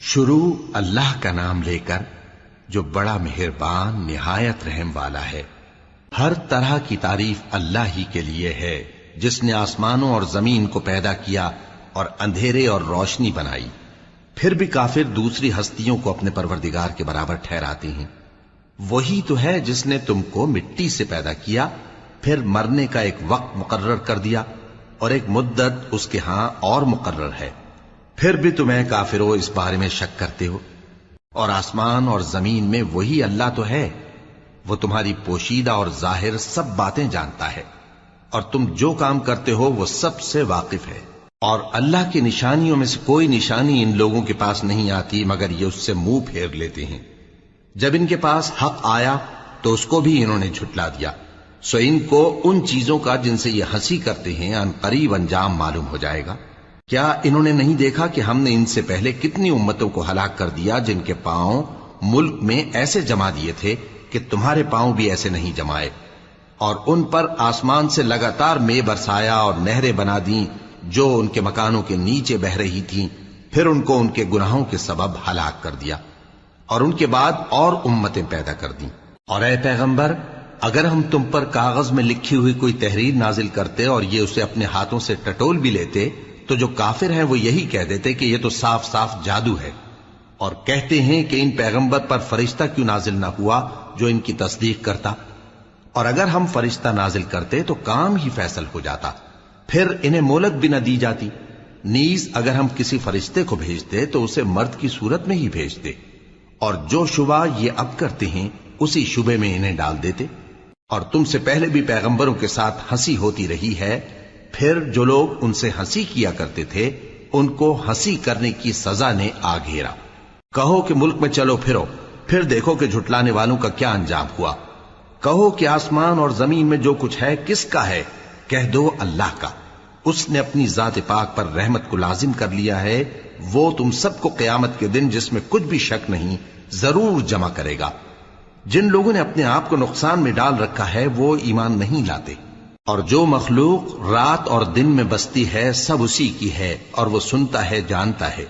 شروع اللہ کا نام لے کر جو بڑا مہربان نہایت رحم والا ہے۔ ہر طرح کی تعریف اللہ ہی کے لیے ہے جس نے آسمانوں اور زمین کو پیدا کیا اور اندھیرے اور روشنی بنائی۔ پھر بھی کافر دوسری ہستیوں کو اپنے پروردگار کے برابر ٹھہراتے ہیں۔ وہی تو ہے جس نے تم کو مٹی سے پیدا کیا، پھر مرنے کا ایک وقت مقرر کر دیا اور ایک مدت اس کے ہاں اور مقرر ہے۔ پھر بھی تمہیں کافروں اس بارے میں شک کرتے ہو، اور آسمان اور زمین میں وہی اللہ تو ہے، وہ تمہاری پوشیدہ اور ظاہر سب باتیں جانتا ہے، اور تم جو کام کرتے ہو وہ سب سے واقف ہے۔ اور اللہ کی نشانیوں میں سے کوئی نشانی ان لوگوں کے پاس نہیں آتی مگر یہ اس سے منہ پھیر لیتے ہیں۔ جب ان کے پاس حق آیا تو اس کو بھی انہوں نے جھٹلا دیا، سو ان کو ان چیزوں کا جن سے یہ ہنسی کرتے ہیں ان قریب انجام معلوم ہو جائے گا۔ کیا انہوں نے نہیں دیکھا کہ ہم نے ان سے پہلے کتنی امتوں کو ہلاک کر دیا جن کے پاؤں ملک میں ایسے جما دیے تھے کہ تمہارے پاؤں بھی ایسے نہیں جمائے، اور ان پر آسمان سے لگاتار مے برسایا اور نہریں بنا دیں جو ان کے مکانوں کے نیچے بہ رہی تھیں، پھر ان کو ان کے گناہوں کے سبب ہلاک کر دیا، اور ان کے بعد اور امتیں پیدا کر دیں۔ اور اے پیغمبر، اگر ہم تم پر کاغذ میں لکھی ہوئی کوئی تحریر نازل کرتے اور یہ اسے اپنے ہاتھوں سے ٹٹول بھی لیتے تو جو کافر ہیں وہ یہی کہہ دیتے کہ یہ تو صاف صاف جادو ہے، اور کہتے ہیں کہ ان پیغمبر پر فرشتہ کیوں نازل نہ ہوا جو ان کی تصدیق کرتا، اور اگر ہم فرشتہ نازل کرتے تو کام ہی فیصل ہو جاتا، پھر انہیں مہلت بھی نہ دی جاتی۔ نیز اگر ہم کسی فرشتے کو بھیجتے تو اسے مرد کی صورت میں ہی بھیجتے، اور جو شبہ یہ اب کرتے ہیں اسی شبے میں انہیں ڈال دیتے۔ اور تم سے پہلے بھی پیغمبروں کے ساتھ ہنسی ہوتی رہی ہے، پھر جو لوگ ان سے ہنسی کیا کرتے تھے ان کو ہنسی کرنے کی سزا نے آ گھیرا۔ کہو کہ ملک میں چلو پھرو، پھر دیکھو کہ جھٹلانے والوں کا کیا انجام ہوا۔ کہو کہ آسمان اور زمین میں جو کچھ ہے کس کا ہے؟ کہہ دو اللہ کا۔ اس نے اپنی ذات پاک پر رحمت کو لازم کر لیا ہے، وہ تم سب کو قیامت کے دن جس میں کچھ بھی شک نہیں ضرور جمع کرے گا۔ جن لوگوں نے اپنے آپ کو نقصان میں ڈال رکھا ہے وہ ایمان نہیں لاتے، اور جو مخلوق رات اور دن میں بستی ہے سب اسی کی ہے، اور وہ سنتا ہے جانتا ہے۔